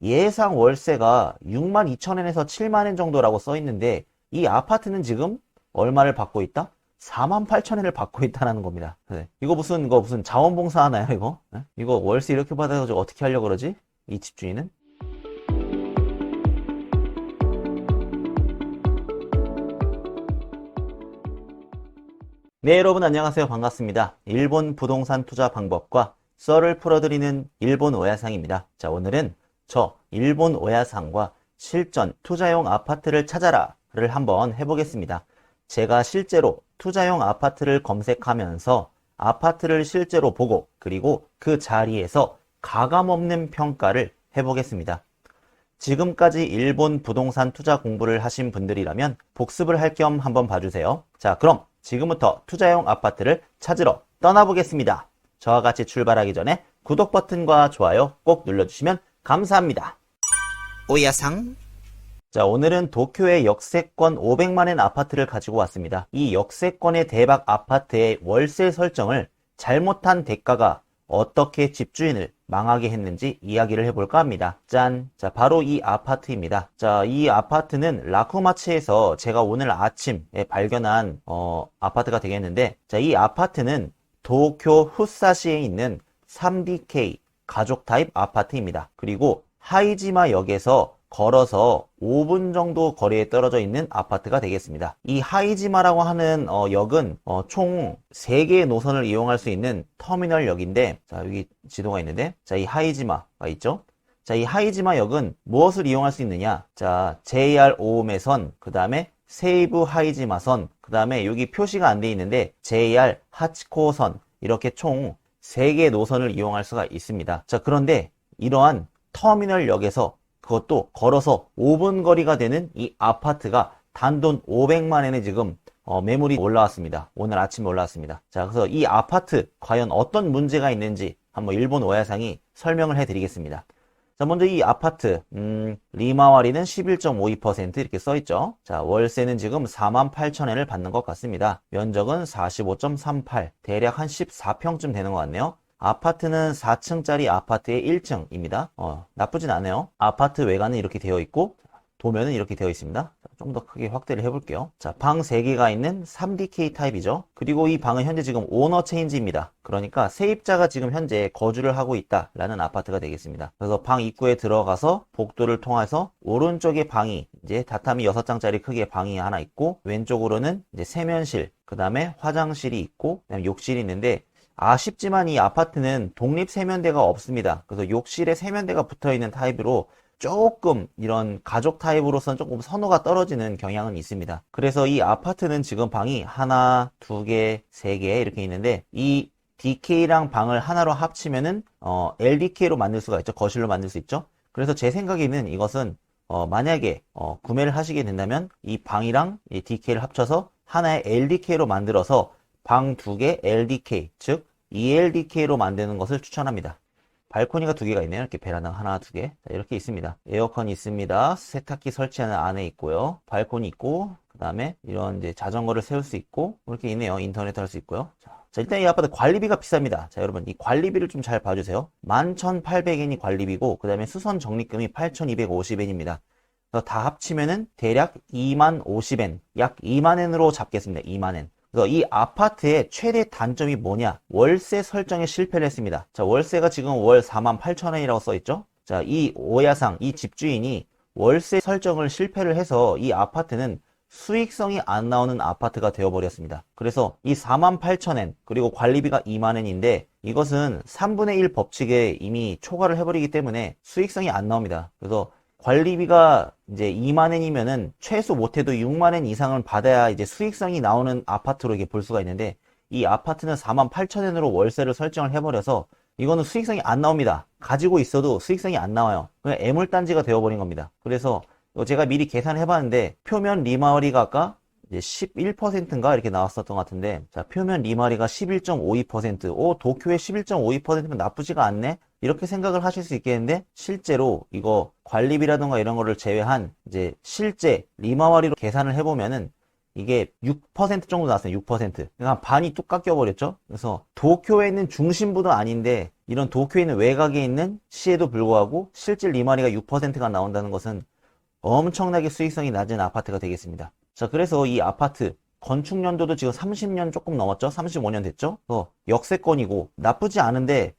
예상 월세가 62,000원에서 70,000원 정도라고 써 있는데 이 아파트는 지금 얼마를 받고 있다? 48,000원을 받고 있다는 겁니다. 네. 이거 무슨 자원봉사 하나요, 이거? 네? 이거 월세 이렇게 받아서 어떻게 하려고 그러지? 이 집주인은? 네, 여러분 안녕하세요. 반갑습니다. 일본 부동산 투자 방법과 썰을 풀어드리는 일본 오야상입니다. 자, 오늘은 저 일본 오야상과 실전 투자용 아파트를 찾아라를 한번 해보겠습니다. 제가 실제로 투자용 아파트를 검색하면서 아파트를 실제로 보고 그리고 그 자리에서 가감없는 평가를 해보겠습니다. 지금까지 일본 부동산 투자 공부를 하신 분들이라면 복습을 할 겸 한번 봐주세요. 자, 그럼 지금부터 투자용 아파트를 찾으러 떠나보겠습니다. 저와 같이 출발하기 전에 구독 버튼과 좋아요 꼭 눌러주시면 감사합니다. 오야상. 자, 오늘은 도쿄의 역세권 500만엔 아파트를 가지고 왔습니다. 이 역세권의 대박 아파트의 월세 설정을 잘못한 대가가 어떻게 집주인을 망하게 했는지 이야기를 해볼까 합니다. 짠! 자, 바로 이 아파트입니다. 자, 이 아파트는 라쿠마츠에서 제가 오늘 아침에 발견한 아파트가 되겠는데, 자, 이 아파트는 도쿄 후사시에 있는 3DK 가족 타입 아파트입니다. 그리고 하이지마 역에서 걸어서 5분 정도 거리에 떨어져 있는 아파트가 되겠습니다. 이 하이지마라고 하는 역은 총 3개의 노선을 이용할 수 있는 터미널 역인데, 자, 여기 지도가 있는데, 자, 이 하이지마가 있죠. 자, 이 하이지마 역은 무엇을 이용할 수 있느냐? 자, JR 오음해선, 그 다음에 세이부 하이지마선, 그 다음에 여기 표시가 안 돼 있는데 JR 하치코선, 이렇게 총 3개의 노선을 이용할 수가 있습니다. 자, 그런데 이러한 터미널 역에서 그것도 걸어서 5분 거리가 되는 이 아파트가 단돈 500만엔에 지금 매물이 올라왔습니다. 오늘 아침에 올라왔습니다. 자, 그래서 이 아파트 과연 어떤 문제가 있는지 한번 일본 오야상이 설명을 해드리겠습니다. 자, 먼저 이 아파트 리마와리는 11.52% 이렇게 써있죠. 자, 월세는 지금 48,000엔을 받는 것 같습니다. 면적은 45.38, 대략 한 14평쯤 되는 것 같네요. 아파트는 4층짜리 아파트의 1층입니다. 나쁘진 않아요. 아파트 외관은 이렇게 되어 있고 도면은 이렇게 되어 있습니다. 좀 더 크게 확대를 해볼게요. 자, 방 3개가 있는 3DK 타입이죠. 그리고 이 방은 현재 지금 오너 체인지입니다. 그러니까 세입자가 지금 현재 거주를 하고 있다라는 아파트가 되겠습니다. 그래서 방 입구에 들어가서 복도를 통해서 오른쪽에 방이 이제榻타미 6장짜리 크기의 방이 하나 있고, 왼쪽으로는 이제 세면실, 그 다음에 화장실이 있고, 그다음에 욕실이 있는데, 아쉽지만 이 아파트는 독립 세면대가 없습니다. 그래서 욕실에 세면대가 붙어있는 타입으로 조금 이런 가족 타입으로서는 조금 선호가 떨어지는 경향은 있습니다. 그래서 이 아파트는 지금 방이 하나, 2개, 3개 이렇게 있는데, 이 DK랑 방을 하나로 합치면은 LDK로 만들 수가 있죠. 거실로 만들 수 있죠. 그래서 제 생각에는 이것은 만약에 구매를 하시게 된다면 이 방이랑 이 DK를 합쳐서 하나의 LDK로 만들어서 방 2개 LDK, 즉 ELDK로 만드는 것을 추천합니다. 발코니가 2개가 있네요. 이렇게 베란다 하나, 2개. 자, 이렇게 있습니다. 에어컨이 있습니다. 세탁기 설치하는 안에 있고요. 발코니 있고, 그 다음에 이런 이제 자전거를 세울 수 있고, 이렇게 있네요. 인터넷 할 수 있고요. 자, 일단 이 아파트 관리비가 비쌉니다. 자, 여러분, 이 관리비를 좀 잘 봐주세요. 11,800엔이 관리비고, 그 다음에 수선 적립금이 8,250엔입니다. 그래서 다 합치면은 대략 20,050엔, 약 2만엔으로 잡겠습니다. 2만엔. 그래서 이 아파트의 최대 단점이 뭐냐? 월세 설정에 실패를 했습니다. 자, 월세가 지금 월 48,000원이라고 써있죠? 자, 이 오야상, 이 집주인이 월세 설정을 실패를 해서 이 아파트는 수익성이 안 나오는 아파트가 되어버렸습니다. 그래서 이 48,000엔, 그리고 관리비가 2만엔인데 이것은 3분의 1 법칙에 이미 초과를 해버리기 때문에 수익성이 안 나옵니다. 그래서 관리비가 이제 2만엔이면은 최소 못해도 6만엔 이상을 받아야 이제 수익성이 나오는 아파트로 이게 볼 수가 있는데, 이 아파트는 48,000엔으로 월세를 설정을 해버려서 이거는 수익성이 안 나옵니다. 가지고 있어도 수익성이 안 나와요. 그냥 애물단지가 되어버린 겁니다. 그래서 제가 미리 계산을 해봤는데 표면 리마리가 아까 이제 11%인가 이렇게 나왔었던 것 같은데, 자, 표면 리마리가 11.52%, 도쿄의 11.52%면 나쁘지가 않네? 이렇게 생각을 하실 수 있겠는데, 실제로 이거 관리비라든가 이런 거를 제외한 이제 실제 리마와리로 계산을 해보면은 이게 6% 정도 나왔어요. 6%. 그러니까 반이 뚝 깎여버렸죠. 그래서 도쿄에 있는 중심부도 아닌데 이런 도쿄에 있는 외곽에 있는 시에도 불구하고 실질利回리가 6%가 나온다는 것은 엄청나게 수익성이 낮은 아파트가 되겠습니다. 자, 그래서 이 아파트 건축 연도도 지금 30년 조금 넘었죠? 35년 됐죠? 역세권이고 나쁘지 않은데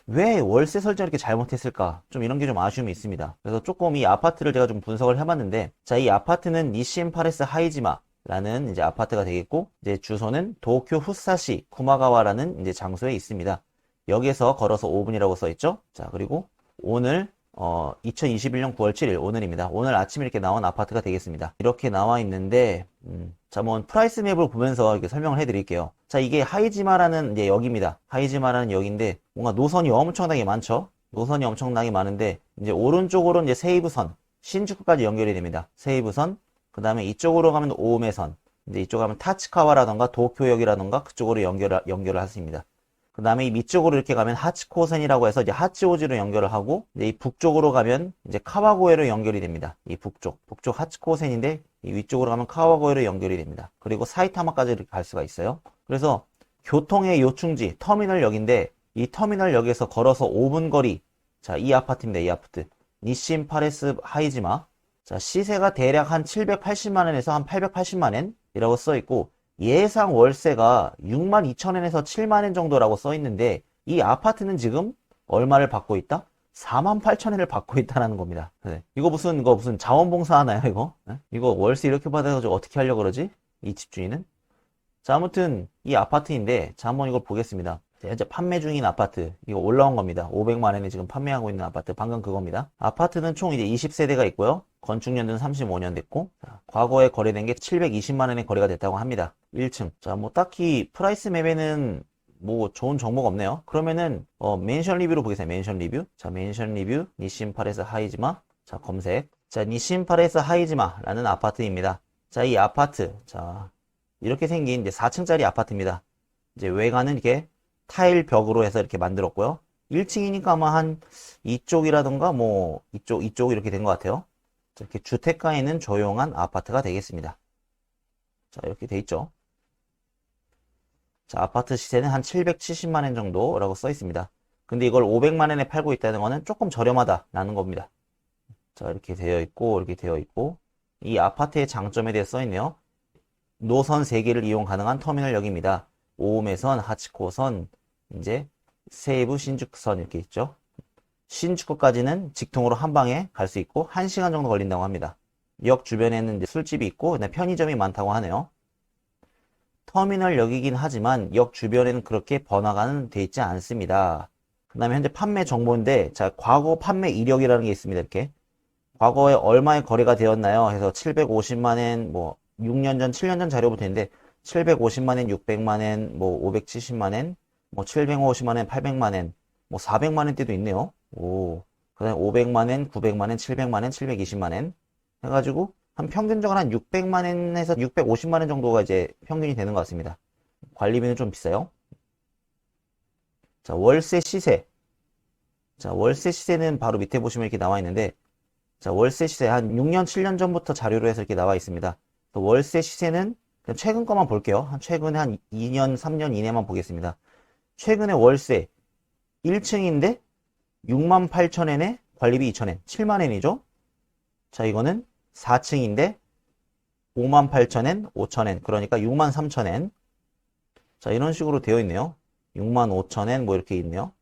왜 월세 설정 이렇게 잘못했을까? 좀 이런 게 좀 아쉬움이 있습니다. 그래서 조금 이 아파트를 제가 좀 분석을 해봤는데, 자, 이 아파트는 니시엔 파레스 하이지마라는 이제 아파트가 되겠고, 이제 주소는 도쿄 후사시 구마가와라는 이제 장소에 있습니다. 여기에서 걸어서 5분이라고 써 있죠? 자, 그리고 오늘 2021년 9월 7일 오늘입니다. 오늘 아침에 이렇게 나온 아파트가 되겠습니다. 이렇게 나와 있는데 자, 뭐 프라이스 맵을 보면서 이렇게 설명을 해드릴게요. 자, 이게 하이지마라는 이제 역입니다. 하이지마라는 역인데 뭔가 노선이 엄청나게 많죠. 노선이 엄청나게 많은데 이제 오른쪽으로 이제 세이부선 신주쿠까지 연결이 됩니다. 세이부선 그 다음에 이쪽으로 가면 오메선 이제 이쪽 가면 타치카와라던가 도쿄역이라던가 그쪽으로 연결을 하십니다. 그 다음에 이 밑쪽으로 이렇게 가면 하치코센이라고 해서 이제 하치오지로 연결을 하고, 이제 이 북쪽으로 가면 이제 카와고에로 연결이 됩니다. 이 북쪽 하치코센인데, 이 위쪽으로 가면 카와고에로 연결이 됩니다. 그리고 사이타마까지 이렇게 갈 수가 있어요. 그래서 교통의 요충지, 터미널역인데, 이 터미널역에서 걸어서 5분 거리, 자, 이 아파트입니다. 이 아파트. 니신 파레스 하이지마. 자, 시세가 대략 한 780만원에서 한 880만원이라고 써있고, 예상 월세가 62,000원에서 7만원 정도라고 써 있는데 이 아파트는 지금 얼마를 받고 있다? 48,000원을 받고 있다는 겁니다. 네. 이거 무슨 자원봉사 하나요, 이거? 네? 이거 월세 이렇게 받아가지고 어떻게 하려고 그러지? 이 집주인은? 자, 아무튼 이 아파트인데 자, 한번 이걸 보겠습니다. 현재 판매 중인 아파트 이거 올라온 겁니다. 500만원에 지금 판매하고 있는 아파트 방금 그겁니다. 아파트는 총 이제 20세대가 있고요. 건축 연도는 35년 됐고, 자, 과거에 거래된 게 720만원의 거래가 됐다고 합니다. 1층. 자, 뭐 딱히 프라이스 맵에는 뭐 좋은 정보가 없네요. 그러면은 멘션 리뷰로 보겠습니다. 멘션 리뷰. 자, 멘션 리뷰 니신 파레스 하이지마. 자, 검색. 자, 니신 파레스 하이지마라는 아파트입니다. 자, 이 아파트. 자, 이렇게 생긴 이제 4층짜리 아파트입니다. 이제 외관은 이렇게 타일 벽으로 해서 이렇게 만들었고요. 1층이니까 아마 한 이쪽이라던가 뭐 이쪽 이렇게 된 것 같아요. 자, 이렇게 주택가에 있는 조용한 아파트가 되겠습니다. 자, 이렇게 돼 있죠. 자, 아파트 시세는 한 770만원 정도라고 써 있습니다. 근데 이걸 500만원에 팔고 있다는 거는 조금 저렴하다라는 겁니다. 자, 이렇게 되어 있고 이 아파트의 장점에 대해 써 있네요. 노선 3개를 이용 가능한 터미널역입니다. 오음에선, 하치코선, 이제 세부 신주쿠선 이렇게 있죠. 신주쿠까지는 직통으로 한 방에 갈 수 있고 1시간 정도 걸린다고 합니다. 역 주변에는 이제 술집이 있고 편의점이 많다고 하네요. 터미널역이긴 하지만 역 주변에는 그렇게 번화가는 돼 있지 않습니다. 그 다음에 현재 판매 정보인데 자, 과거 판매 이력이라는 게 있습니다. 이렇게 과거에 얼마에 거래가 되었나요? 해서 750만엔 뭐 6년 전, 7년 전 자료부터 있는데 750만엔, 600만엔, 뭐 570만엔, 뭐 750만엔, 800만엔, 뭐 400만엔 대도 있네요. 오. 그 다음에 500만엔, 900만엔, 700만엔, 720만엔 해가지고 한 평균적으로 한 600만엔에서 650만엔 정도가 이제 평균이 되는 것 같습니다. 관리비는 좀 비싸요. 자, 월세 시세. 자, 월세 시세는 바로 밑에 보시면 이렇게 나와 있는데 자, 월세 시세 한 6년, 7년 전부터 자료로 해서 이렇게 나와 있습니다. 월세 시세는 그냥 최근 거만 볼게요. 최근에 한 2년, 3년 이내만 보겠습니다. 최근에 월세 1층인데 68,000엔에 관리비 2,000엔, 7만엔이죠? 자, 이거는 4층인데 58,000엔, 5,000엔, 그러니까 63,000엔. 자, 이런 식으로 되어 있네요. 65,000엔 뭐 이렇게 있네요.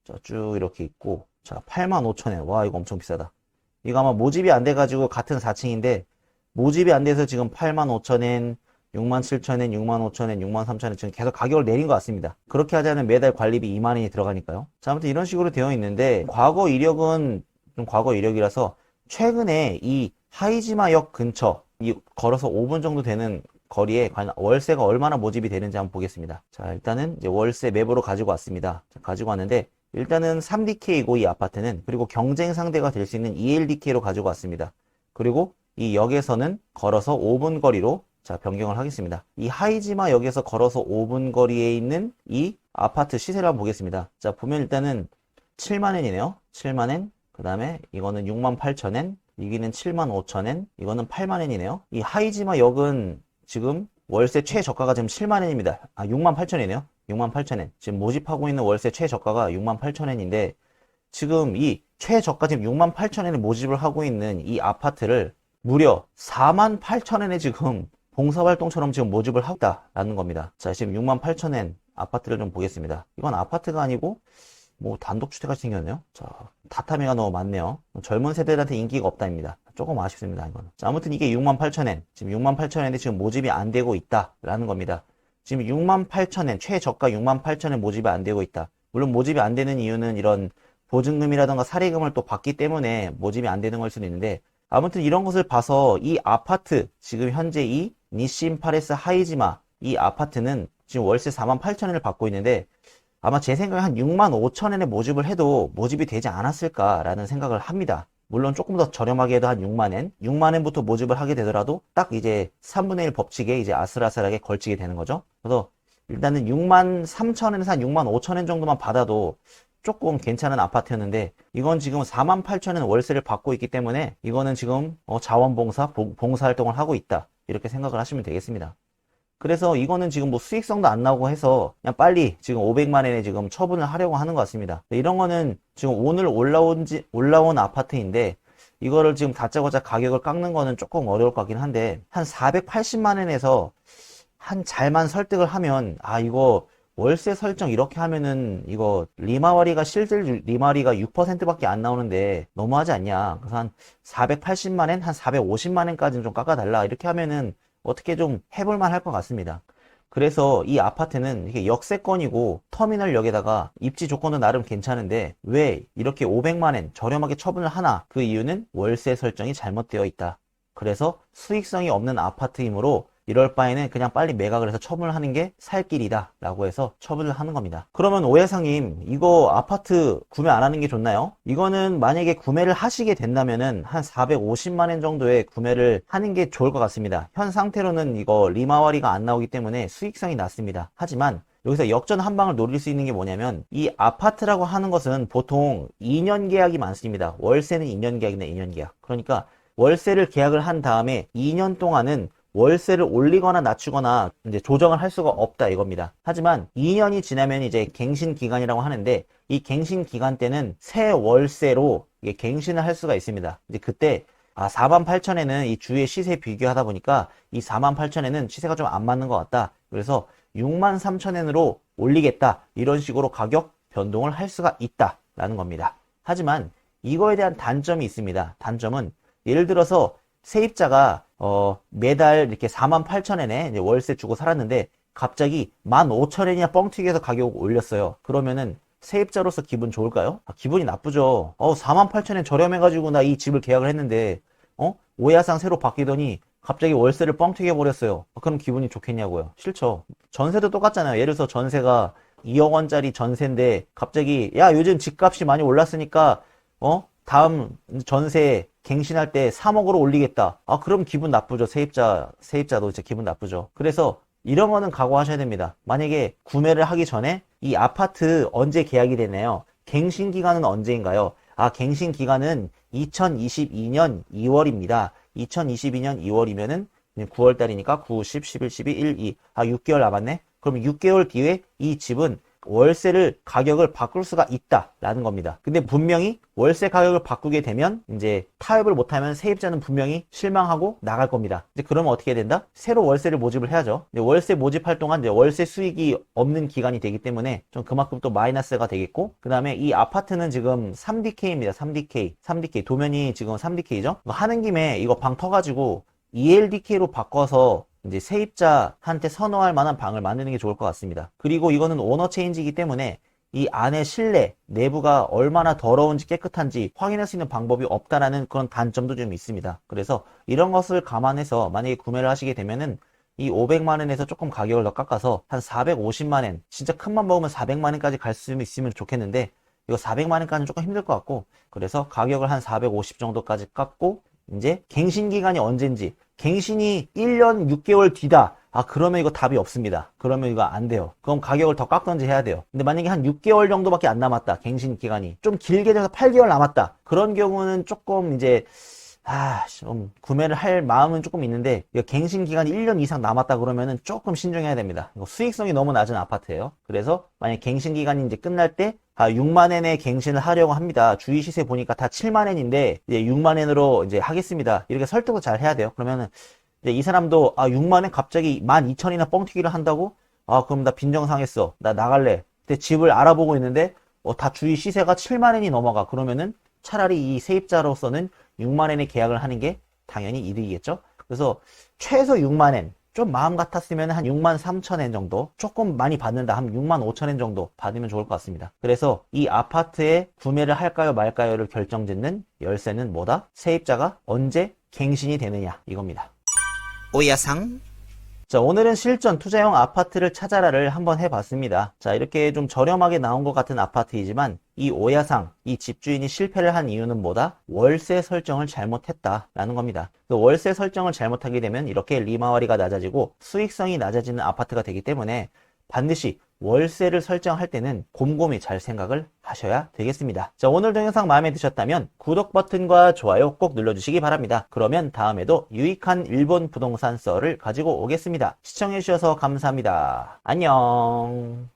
자, 쭉 이렇게 있고, 자, 85,000엔. 와, 이거 엄청 비싸다. 이거 아마 모집이 안 돼가지고 같은 4층인데 모집이 안 돼서 지금 85,000엔, 67,000엔, 65,000엔, 63,000엔 지금 계속 가격을 내린 것 같습니다. 그렇게 하자면 매달 관리비 2만원이 들어가니까요. 자, 아무튼 이런 식으로 되어 있는데 과거 이력은 좀 과거 이력이라서 최근에 이 하이지마역 근처 이 걸어서 5분 정도 되는 거리에 월세가 얼마나 모집이 되는지 한번 보겠습니다. 자, 일단은 이제 월세 맵으로 가지고 왔습니다. 자, 가지고 왔는데 일단은 3DK이고 이 아파트는 그리고 경쟁 상대가 될 수 있는 2LDK로 가지고 왔습니다. 그리고 이 역에서는 걸어서 5분 거리로 자, 변경을 하겠습니다. 이 하이지마 역에서 걸어서 5분 거리에 있는 이 아파트 시세를 한번 보겠습니다. 자, 보면 일단은 7만엔이네요. 7만엔. 그 다음에 이거는 68,000엔. 여기는 75,000엔. 이거는 8만엔이네요. 이 하이지마 역은 지금 월세 최저가가 지금 7만엔입니다. 68,000엔이네요. 68,000엔. 지금 모집하고 있는 월세 최저가가 68,000엔인데 지금 이 최저가 지금 68,000엔에 모집을 하고 있는 이 아파트를 무려 48,000엔에 지금 봉사활동처럼 지금 모집을 하고 있다라는 겁니다. 자, 지금 68,000엔 아파트를 좀 보겠습니다. 이건 아파트가 아니고 뭐 단독주택같이 생겼네요. 자,榻타미가 너무 많네요. 젊은 세대들한테 인기가 없다입니다. 조금 아쉽습니다, 이거는. 자, 아무튼 이게 68,000엔. 지금 68,000엔에 지금 모집이 안 되고 있다라는 겁니다. 지금 68,000엔, 최저가 68,000엔 모집이 안 되고 있다. 물론 모집이 안 되는 이유는 이런 보증금이라던가 사례금을 또 받기 때문에 모집이 안 되는 걸 수도 있는데, 아무튼 이런 것을 봐서 이 아파트, 지금 현재 이 니신 파레스 하이지마 이 아파트는 지금 월세 48,000엔을 받고 있는데 아마 제 생각에 한 65,000엔에 모집을 해도 모집이 되지 않았을까라는 생각을 합니다. 물론 조금 더 저렴하게 해도 한 6만엔, 6만엔부터 모집을 하게 되더라도 딱 이제 3분의 1 법칙에 이제 아슬아슬하게 걸치게 되는 거죠. 그래서 일단은 63,000엔에서 한 65,000엔 정도만 받아도 조금 괜찮은 아파트였는데 이건 지금 48,000엔 월세를 받고 있기 때문에 이거는 지금 자원봉사, 봉사활동을 하고 있다. 이렇게 생각을 하시면 되겠습니다. 그래서 이거는 지금 뭐 수익성도 안 나오고 해서 그냥 빨리 지금 500만엔에 지금 처분을 하려고 하는 것 같습니다. 이런 거는 지금 오늘 올라온 아파트인데 이거를 지금 다짜고짜 가격을 깎는 거는 조금 어려울 것 같긴 한데 한 480만엔에서 한 잘만 설득을 하면 이거 월세 설정 이렇게 하면은 이거 리마와리가 실질 리마와리가 6%밖에 안 나오는데 너무하지 않냐. 그래서 한 480만엔, 한 450만엔까지는 좀 깎아달라. 이렇게 하면은 어떻게 좀 해볼만 할 것 같습니다. 그래서 이 아파트는 이게 역세권이고 터미널역에다가 입지 조건도 나름 괜찮은데 왜 이렇게 500만엔 저렴하게 처분을 하나? 그 이유는 월세 설정이 잘못되어 있다. 그래서 수익성이 없는 아파트이므로 이럴 바에는 그냥 빨리 매각을 해서 처분을 하는 게 살 길이다 라고 해서 처분을 하는 겁니다. 그러면 오야상님 이거 아파트 구매 안 하는 게 좋나요? 이거는 만약에 구매를 하시게 된다면은 한 450만엔 정도에 구매를 하는 게 좋을 것 같습니다. 현 상태로는 이거 리마와리가 안 나오기 때문에 수익성이 낮습니다. 하지만 여기서 역전 한 방을 노릴 수 있는 게 뭐냐면 이 아파트라고 하는 것은 보통 2년 계약이 많습니다. 월세는 2년 계약이나 2년 계약. 그러니까 월세를 계약을 한 다음에 2년 동안은 월세를 올리거나 낮추거나 이제 조정을 할 수가 없다 이겁니다. 하지만 2년이 지나면 이제 갱신 기간이라고 하는데 이 갱신 기간 때는 새 월세로 이게 갱신을 할 수가 있습니다. 이제 그때 48,000엔은 이 주의 시세 비교하다 보니까 이 48,000엔은 시세가 좀 안 맞는 것 같다. 그래서 63,000엔으로 올리겠다. 이런 식으로 가격 변동을 할 수가 있다라는 겁니다. 하지만 이거에 대한 단점이 있습니다. 단점은 예를 들어서 세입자가 매달 이렇게 48,000엔에 월세 주고 살았는데 갑자기 15,000엔이나 뻥튀기해서 가격을 올렸어요. 그러면은 세입자로서 기분 좋을까요? 기분이 나쁘죠. 48,000엔 저렴해가지고 나 이 집을 계약을 했는데 오야상 새로 바뀌더니 갑자기 월세를 뻥튀기 해버렸어요. 그럼 기분이 좋겠냐고요. 싫죠. 전세도 똑같잖아요. 예를 들어서 전세가 2억 원짜리 전세인데 갑자기 야 요즘 집값이 많이 올랐으니까 다음 전세 갱신할 때 3억으로 올리겠다. 그럼 기분 나쁘죠. 세입자도 진짜 기분 나쁘죠. 그래서 이런 거는 각오하셔야 됩니다. 만약에 구매를 하기 전에 이 아파트 언제 계약이 되나요? 갱신 기간은 언제인가요? 갱신 기간은 2022년 2월입니다. 2022년 2월이면은 9월달이니까 9, 10, 11, 12, 1, 2. 6개월 남았네? 그럼 6개월 뒤에 이 집은 월세를 가격을 바꿀 수가 있다라는 겁니다. 근데 분명히 월세 가격을 바꾸게 되면 이제 타협을 못하면 세입자는 분명히 실망하고 나갈 겁니다. 이제 그러면 어떻게 해야 된다? 새로 월세를 모집을 해야죠. 월세 모집할 동안 이제 월세 수익이 없는 기간이 되기 때문에 좀 그만큼 또 마이너스가 되겠고, 그 다음에 이 아파트는 지금 3DK입니다. 3DK 도면이 지금 3DK죠. 하는 김에 이거 방 터가지고 ELDK로 바꿔서 이제 세입자한테 선호할 만한 방을 만드는 게 좋을 것 같습니다. 그리고 이거는 오너 체인지이기 때문에 이 안에 실내, 내부가 얼마나 더러운지 깨끗한지 확인할 수 있는 방법이 없다라는 그런 단점도 좀 있습니다. 그래서 이런 것을 감안해서 만약에 구매를 하시게 되면은 이 500만원에서 조금 가격을 더 깎아서 한 450만원, 진짜 큰맘 먹으면 400만원까지 갈 수 있으면 좋겠는데 이거 400만원까지는 조금 힘들 것 같고, 그래서 가격을 한 450 정도까지 깎고 이제 갱신 기간이 언젠지, 갱신이 1년 6개월 뒤다. 그러면 이거 답이 없습니다. 그러면 이거 안 돼요. 그럼 가격을 더 깎던지 해야 돼요. 근데 만약에 한 6개월 정도밖에 안 남았다. 갱신 기간이 좀 길게 돼서 8개월 남았다. 그런 경우는 조금 이제 좀 구매를 할 마음은 조금 있는데 이거 갱신 기간이 1년 이상 남았다 그러면은 조금 신중해야 됩니다. 이거 수익성이 너무 낮은 아파트예요. 그래서 만약 갱신 기간이 이제 끝날 때 6만엔에 갱신을 하려고 합니다. 주위 시세 보니까 다 7만엔인데 이제 6만엔으로 이제 하겠습니다. 이렇게 설득을 잘 해야 돼요. 그러면은 이제 이 사람도 6만엔 갑자기 12,000이나 뻥튀기를 한다고? 그럼 나 빈정상했어. 나 나갈래. 근데 집을 알아보고 있는데 다 주위 시세가 7만엔이 넘어가. 그러면은 차라리 이 세입자로서는 6만엔에 계약을 하는 게 당연히 이득이겠죠. 그래서 최소 6만엔, 좀 마음 같았으면 한 6만 3천엔 정도, 조금 많이 받는다 하면 6만 5천엔 정도 받으면 좋을 것 같습니다. 그래서 이 아파트에 구매를 할까요 말까요를 결정짓는 열쇠는 뭐다? 세입자가 언제 갱신이 되느냐, 이겁니다. 오야상. 자, 오늘은 실전 투자용 아파트를 찾아라를 한번 해봤습니다. 자, 이렇게 좀 저렴하게 나온 것 같은 아파트이지만 이 오야상, 이 집주인이 실패를 한 이유는 뭐다? 월세 설정을 잘못했다라는 겁니다. 그 월세 설정을 잘못하게 되면 이렇게 리마와리가 낮아지고 수익성이 낮아지는 아파트가 되기 때문에 반드시 월세를 설정할 때는 곰곰이 잘 생각을 하셔야 되겠습니다. 자, 오늘 동영상 마음에 드셨다면 구독 버튼과 좋아요 꼭 눌러주시기 바랍니다. 그러면 다음에도 유익한 일본 부동산 썰을 가지고 오겠습니다. 시청해주셔서 감사합니다. 안녕.